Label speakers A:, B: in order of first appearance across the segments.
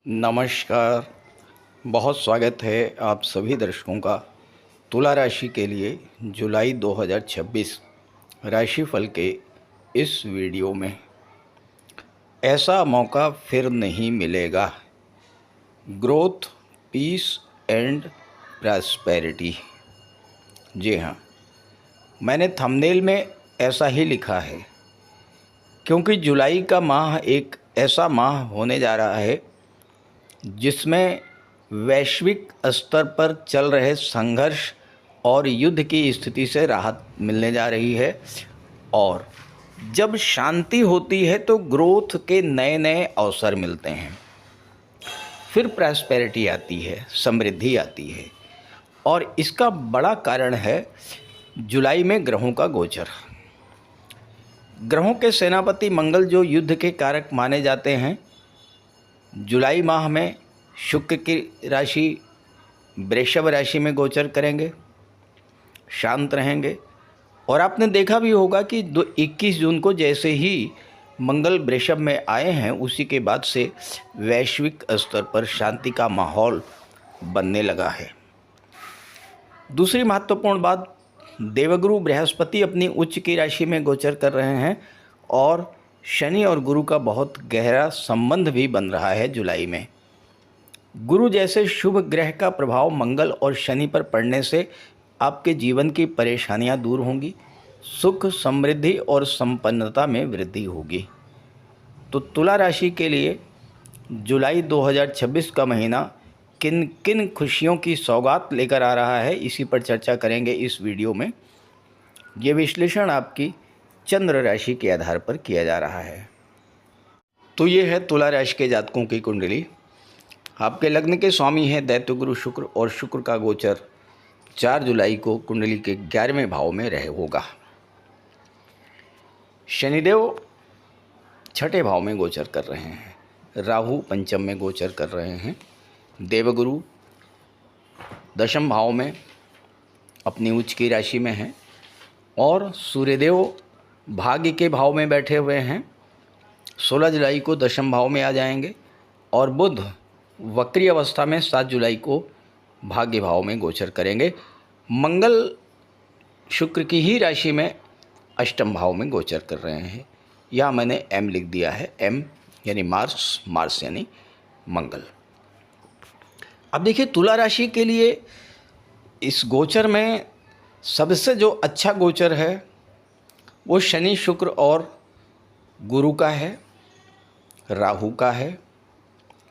A: नमस्कार। बहुत स्वागत है आप सभी दर्शकों का तुला राशि के लिए जुलाई 2026 राशिफल के इस वीडियो में। ऐसा मौका फिर नहीं मिलेगा। Growth, peace and prosperity. जी हाँ, मैंने थंबनेल में ऐसा ही लिखा है क्योंकि जुलाई का माह एक ऐसा माह होने जा रहा है जिसमें वैश्विक स्तर पर चल रहे संघर्ष और युद्ध की स्थिति से राहत मिलने जा रही है। और जब शांति होती है तो ग्रोथ के नए नए अवसर मिलते हैं, फिर प्रॉस्पेरिटी आती है, समृद्धि आती है। और इसका बड़ा कारण है जुलाई में ग्रहों का गोचर। ग्रहों के सेनापति मंगल जो युद्ध के कारक माने जाते हैं, जुलाई माह में शुक्र की राशि वृषभ राशि में गोचर करेंगे, शांत रहेंगे। और आपने देखा भी होगा कि 21 जून को जैसे ही मंगल वृषभ में आए हैं, उसी के बाद से वैश्विक स्तर पर शांति का माहौल बनने लगा है। दूसरी महत्वपूर्ण बात, देवगुरु बृहस्पति अपनी उच्च की राशि में गोचर कर रहे हैं और शनि और गुरु का बहुत गहरा संबंध भी बन रहा है जुलाई में। गुरु जैसे शुभ ग्रह का प्रभाव मंगल और शनि पर पड़ने से आपके जीवन की परेशानियां दूर होंगी, सुख, समृद्धि और संपन्नता में वृद्धि होगी। तो तुला राशि के लिए जुलाई 2026 का महीना किन किन खुशियों की सौगात लेकर आ रहा है, इसी पर चर्चा करेंगे इस वीडियो में। ये विश्लेषण आपकी चंद्र राशि के आधार पर किया जा रहा है। तो ये है तुला राशि के जातकों की कुंडली। आपके लग्न के स्वामी हैं दैत्य गुरु शुक्र, और शुक्र का गोचर 4 जुलाई को कुंडली के 11वें भाव में रहे होगा। शनिदेव 6ठे भाव में गोचर कर रहे हैं, राहु पंचम में गोचर कर रहे हैं, देवगुरु 10वें भाव में अपनी उच्च की राशि में हैं, और सूर्यदेव भाग्य के भाव में बैठे हुए हैं। 16 जुलाई को 10वें भाव में आ जाएंगे, और बुध वक्री अवस्था में 7 जुलाई को भाग्य भाव में गोचर करेंगे। मंगल शुक्र की ही राशि में 8वें भाव में गोचर कर रहे हैं। यहाँ मैंने एम लिख दिया है, एम यानी मार्स, मार्स यानी मंगल। अब देखिए, तुला राशि के लिए इस गोचर में सबसे जो अच्छा गोचर है वो शनि, शुक्र और गुरु का है, राहु का है,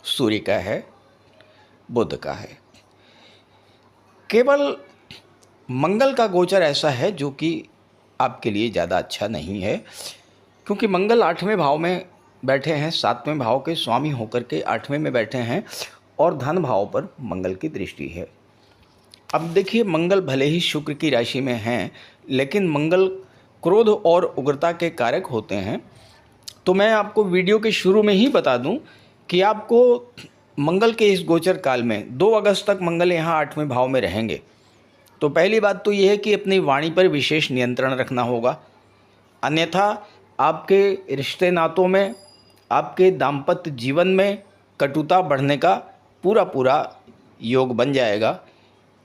A: सूर्य का है, बुध का है। केवल मंगल का गोचर ऐसा है जो कि आपके लिए ज़्यादा अच्छा नहीं है, क्योंकि मंगल 8वें भाव में बैठे हैं, 7वें भाव के स्वामी होकर के 8वें में बैठे हैं, और धन भाव पर मंगल की दृष्टि है। अब देखिए, मंगल भले ही शुक्र की राशि में हैं, लेकिन मंगल क्रोध और उग्रता के कारक होते हैं। तो मैं आपको वीडियो के शुरू में ही बता दूं कि आपको मंगल के इस गोचर काल में 2 अगस्त तक मंगल यहाँ 8वें भाव में रहेंगे। तो पहली बात तो ये है कि अपनी वाणी पर विशेष नियंत्रण रखना होगा, अन्यथा आपके रिश्ते नातों में, आपके दाम्पत्य जीवन में कटुता बढ़ने का पूरा योग बन जाएगा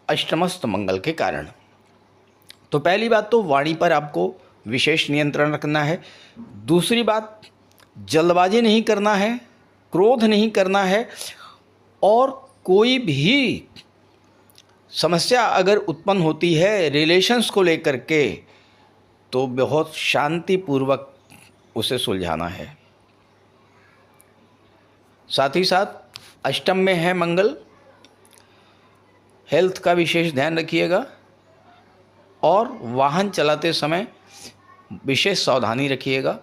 A: अष्टमस्त मंगल के कारण। तो पहली बात तो वाणी पर आपको विशेष नियंत्रण रखना है। दूसरी बात, जल्दबाजी नहीं करना है, क्रोध नहीं करना है, और कोई भी समस्या अगर उत्पन्न होती है रिलेशंस को लेकर के, तो बहुत शांतिपूर्वक उसे सुलझाना है। साथ ही साथ अष्टम में है मंगल, हेल्थ का विशेष ध्यान रखिएगा, और वाहन चलाते समय विशेष सावधानी रखिएगा।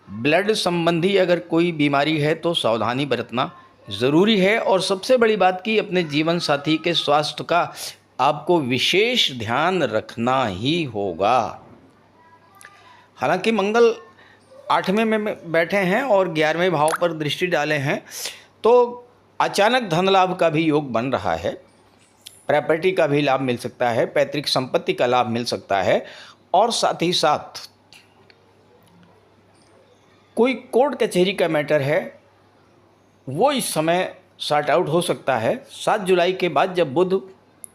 A: ब्लड संबंधी अगर कोई बीमारी है तो सावधानी बरतना ज़रूरी है। और सबसे बड़ी बात कि अपने जीवन साथी के स्वास्थ्य का आपको विशेष ध्यान रखना ही होगा। हालांकि मंगल 8वें में बैठे हैं और 11वें भाव पर दृष्टि डाले हैं, तो अचानक धन लाभ का भी योग बन रहा है, प्रॉपर्टी का भी लाभ मिल सकता है, पैतृक संपत्ति का लाभ मिल सकता है, और साथ ही साथ कोई कोर्ट कचहरी का मैटर है वो इस समय सॉर्ट आउट हो सकता है। 7 जुलाई के बाद जब बुध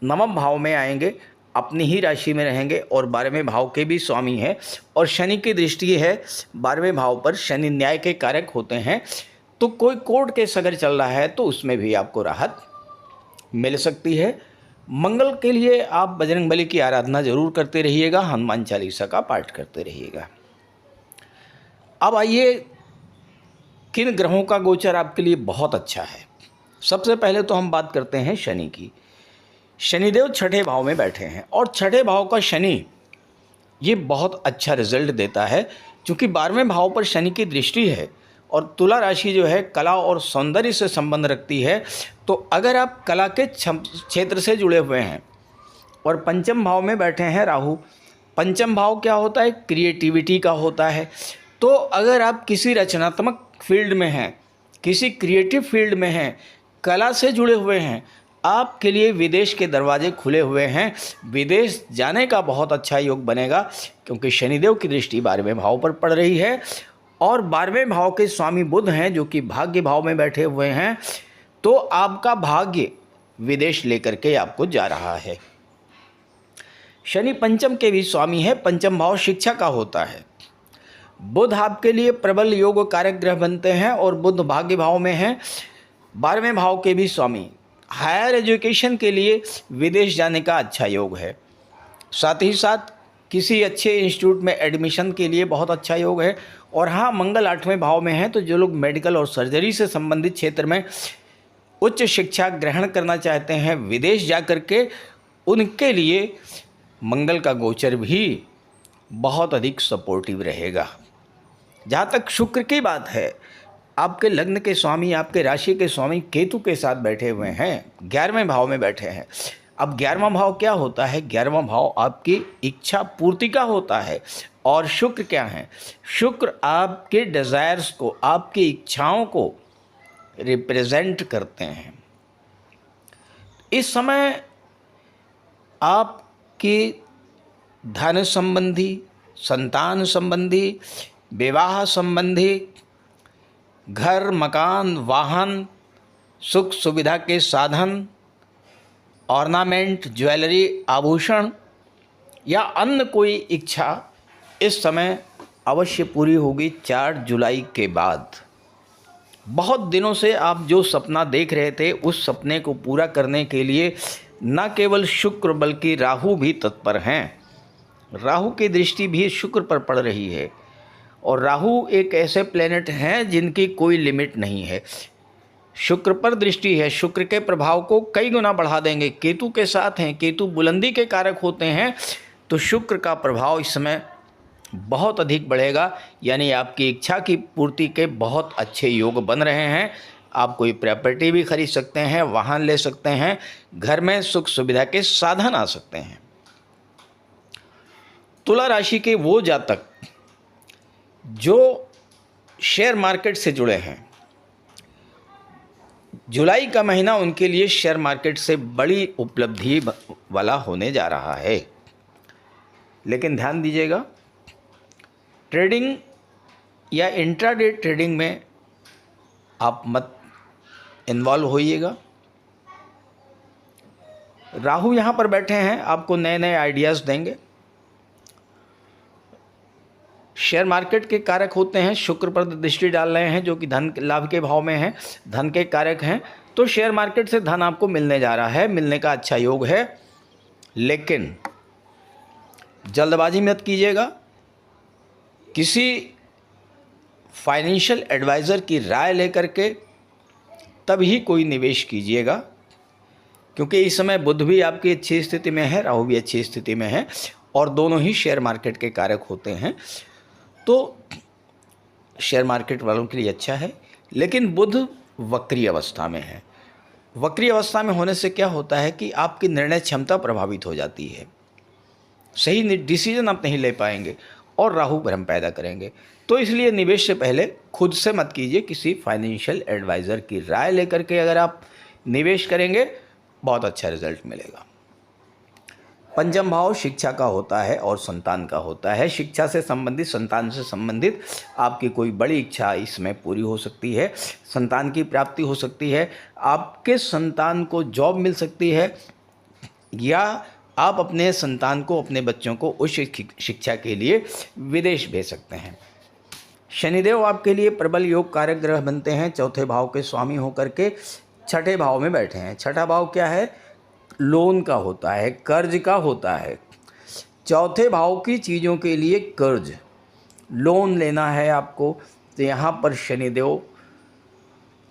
A: नवम भाव में आएंगे, अपनी ही राशि में रहेंगे और 12वें भाव के भी स्वामी है और शनि की दृष्टि है 12वें भाव पर। शनि न्याय के कारक होते हैं, तो कोई कोर्ट केस अगर चल रहा है तो उसमें भी आपको राहत मिल सकती है। मंगल के लिए आप बजरंगबली की आराधना जरूर करते रहिएगा, हनुमान चालीसा का पाठ करते रहिएगा। अब आइए किन ग्रहों का गोचर आपके लिए बहुत अच्छा है। सबसे पहले तो हम बात करते हैं शनि की। शनिदेव छठे भाव में बैठे हैं और छठे भाव का शनि ये बहुत अच्छा रिजल्ट देता है, क्योंकि 12वें भाव पर शनि की दृष्टि है और तुला राशि जो है कला और सौंदर्य से संबंध रखती है। तो अगर आप कला के क्षेत्र से जुड़े हुए हैं और पंचम भाव में बैठे हैं राहु, पंचम भाव क्या होता है? क्रिएटिविटी का होता है। तो अगर आप किसी रचनात्मक फील्ड में हैं, किसी क्रिएटिव फील्ड में हैं, कला से जुड़े हुए हैं, आपके लिए विदेश के दरवाजे खुले हुए हैं। विदेश जाने का बहुत अच्छा योग बनेगा, क्योंकि शनिदेव की दृष्टि 12वें भाव पर पड़ रही है और 12वें भाव के स्वामी बुध हैं जो कि भाग्य भाव में बैठे हुए हैं। तो आपका भाग्य विदेश लेकर के आपको जा रहा है। शनि पंचम के भी स्वामी है, पंचम भाव शिक्षा का होता है। बुध आपके लिए प्रबल योग कारक ग्रह बनते हैं और बुध भाग्य भाव में हैं, 12वें भाव के भी स्वामी। हायर एजुकेशन के लिए विदेश जाने का अच्छा योग है। साथ ही साथ किसी अच्छे इंस्टीट्यूट में एडमिशन के लिए बहुत अच्छा योग है। और हाँ, मंगल 8वें भाव में है, तो जो लोग मेडिकल और सर्जरी से संबंधित क्षेत्र में उच्च शिक्षा ग्रहण करना चाहते हैं विदेश जा कर के, उनके लिए मंगल का गोचर भी बहुत अधिक सपोर्टिव रहेगा। जहाँ तक शुक्र की बात है, आपके लग्न के स्वामी, आपके राशि के स्वामी केतु के साथ बैठे हुए हैं, 11वें भाव में बैठे हैं। अब 11वां भाव क्या होता है? 11वां भाव आपकी इच्छा पूर्ति का होता है। और शुक्र क्या है? शुक्र आपके डिज़ायर्स को, आपकी इच्छाओं को रिप्रेजेंट करते हैं। इस समय आपकी धन संबंधी, संतान संबंधी, विवाह संबंधी, घर मकान वाहन, सुख सुविधा के साधन, ऑर्नामेंट, ज्वेलरी, आभूषण या अन्य कोई इच्छा इस समय अवश्य पूरी होगी 4 जुलाई के बाद। बहुत दिनों से आप जो सपना देख रहे थे, उस सपने को पूरा करने के लिए न केवल शुक्र बल्कि राहु भी तत्पर हैं। राहु की दृष्टि भी शुक्र पर पड़ रही है और राहु एक ऐसे प्लेनेट हैं जिनकी कोई लिमिट नहीं है। शुक्र पर दृष्टि है, शुक्र के प्रभाव को कई गुना बढ़ा देंगे। केतु के साथ हैं, केतु बुलंदी के कारक होते हैं, तो शुक्र का प्रभाव इस समय बहुत अधिक बढ़ेगा। यानी आपकी इच्छा की पूर्ति के बहुत अच्छे योग बन रहे हैं। आप कोई प्रॉपर्टी भी खरीद सकते हैं, वाहन ले सकते हैं, घर में सुख सुविधा के साधन आ सकते हैं। तुला राशि के वो जातक जो शेयर मार्केट से जुड़े हैं, जुलाई का महीना उनके लिए शेयर मार्केट से बड़ी उपलब्धि वाला होने जा रहा है। लेकिन ध्यान दीजिएगा, ट्रेडिंग या इंट्राडे ट्रेडिंग में आप मत इन्वॉल्व होइएगा। राहु यहाँ पर बैठे हैं, आपको नए नए आइडियाज़ देंगे। शेयर मार्केट के कारक होते हैं, शुक्र पर दृष्टि डाल रहे हैं जो कि धन लाभ के भाव में हैं, धन के कारक हैं। तो शेयर मार्केट से धन आपको मिलने जा रहा है, मिलने का अच्छा योग है। लेकिन जल्दबाजी मत कीजिएगा, किसी फाइनेंशियल एडवाइज़र की राय लेकर के तभी कोई निवेश कीजिएगा, क्योंकि इस समय बुध भी आपकी अच्छी स्थिति में है, राहु भी अच्छी स्थिति में है और दोनों ही शेयर मार्केट के कारक होते हैं। तो शेयर मार्केट वालों के लिए अच्छा है। लेकिन बुध वक्री अवस्था में है। वक्री अवस्था में होने से क्या होता है कि आपकी निर्णय क्षमता प्रभावित हो जाती है, सही डिसीजन आप नहीं ले पाएंगे और राहु भ्रम पैदा करेंगे। तो इसलिए निवेश से पहले खुद से मत कीजिए, किसी फाइनेंशियल एडवाइज़र की राय लेकर के अगर आप निवेश करेंगे बहुत अच्छा रिजल्ट मिलेगा। पंचम भाव शिक्षा का होता है और संतान का होता है। शिक्षा से संबंधित, संतान से संबंधित आपकी कोई बड़ी इच्छा इसमें पूरी हो सकती है, संतान की प्राप्ति हो सकती है, आपके संतान को जॉब मिल सकती है, या आप अपने संतान को, अपने बच्चों को उच्च शिक्षा के लिए विदेश भेज सकते हैं। शनिदेव आपके लिए प्रबल योग कारक ग्रह बनते हैं। चौथे भाव के स्वामी होकर के छठे भाव में बैठे हैं। छठा भाव क्या है? लोन का होता है, कर्ज का होता है। चौथे भाव की चीज़ों के लिए कर्ज, लोन लेना है आपको, तो यहाँ पर शनिदेव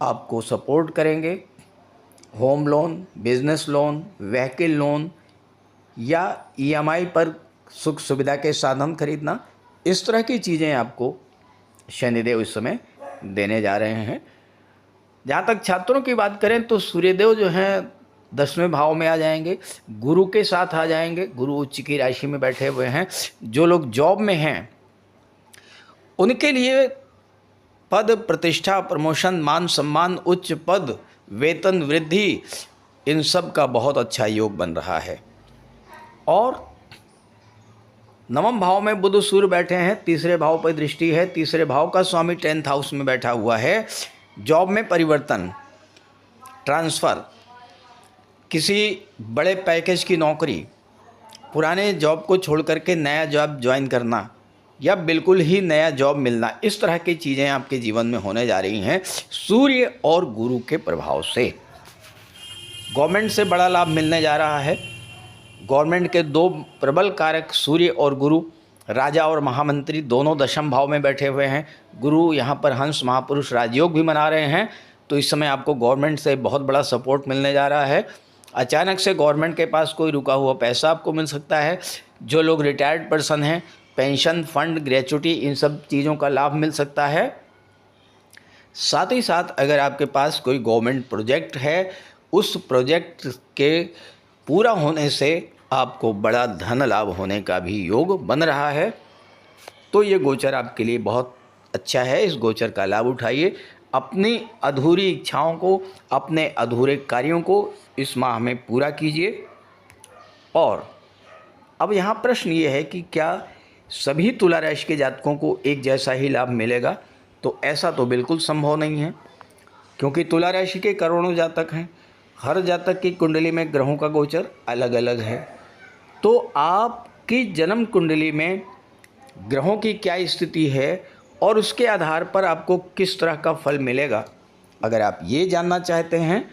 A: आपको सपोर्ट करेंगे। Home loan, business loan, vehicle loan या ईएमआई पर सुख सुविधा के साधन खरीदना, इस तरह की चीज़ें आपको शनिदेव इस समय देने जा रहे हैं। जहाँ तक छात्रों की बात करें तो सूर्यदेव जो हैं 10वें भाव में आ जाएंगे, गुरु के साथ आ जाएंगे। गुरु उच्च की राशि में बैठे हुए हैं। जो लोग जॉब में हैं उनके लिए पद प्रतिष्ठा, प्रमोशन, मान सम्मान, उच्च पद, वेतन वृद्धि, इन सब का बहुत अच्छा योग बन रहा है। और नवम भाव में बुध सूर्य बैठे हैं, तीसरे भाव पर दृष्टि है। तीसरे भाव का स्वामी 10th हाउस में बैठा हुआ है। जॉब में परिवर्तन, ट्रांसफ़र, किसी बड़े पैकेज की नौकरी, पुराने जॉब को छोड़ करके नया जॉब ज्वाइन करना या बिल्कुल ही नया जॉब मिलना, इस तरह की चीज़ें आपके जीवन में होने जा रही हैं सूर्य और गुरु के प्रभाव से। गवर्नमेंट से बड़ा लाभ मिलने जा रहा है। गवर्नमेंट के दो प्रबल कारक सूर्य और गुरु, राजा और महामंत्री, दोनों दशम भाव में बैठे हुए हैं। गुरु यहाँ पर हंस महापुरुष राजयोग भी मना रहे हैं, तो इस समय आपको गवर्नमेंट से बहुत बड़ा सपोर्ट मिलने जा रहा है। अचानक से गवर्नमेंट के पास कोई रुका हुआ पैसा आपको मिल सकता है। जो लोग रिटायर्ड पर्सन हैं, पेंशन फंड, ग्रेचुटी, इन सब चीज़ों का लाभ मिल सकता है। साथ ही साथ अगर आपके पास कोई गवर्नमेंट प्रोजेक्ट है, उस प्रोजेक्ट के पूरा होने से आपको बड़ा धन लाभ होने का भी योग बन रहा है। तो ये गोचर आपके लिए बहुत अच्छा है। इस गोचर का लाभ उठाइए। अपनी अधूरी इच्छाओं को, अपने अधूरे कार्यों को इस माह में पूरा कीजिए। और अब यहाँ प्रश्न ये है कि क्या सभी तुला राशि के जातकों को एक जैसा ही लाभ मिलेगा? तो ऐसा तो बिल्कुल संभव नहीं है, क्योंकि तुला राशि के करोड़ों जातक हैं। हर जातक की कुंडली में ग्रहों का गोचर अलग अलग है। तो आपकी जन्म कुंडली में ग्रहों की क्या स्थिति है और उसके आधार पर आपको किस तरह का फल मिलेगा, अगर आप ये जानना चाहते हैं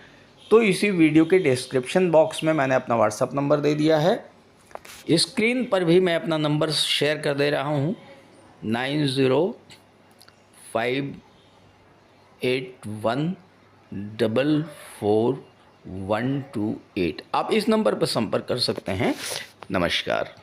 A: तो इसी वीडियो के डिस्क्रिप्शन बॉक्स में मैंने अपना व्हाट्सएप नंबर दे दिया है। स्क्रीन पर भी मैं अपना नंबर शेयर कर दे रहा हूँ, 9058144128। आप इस नंबर पर संपर्क कर सकते हैं। नमस्कार।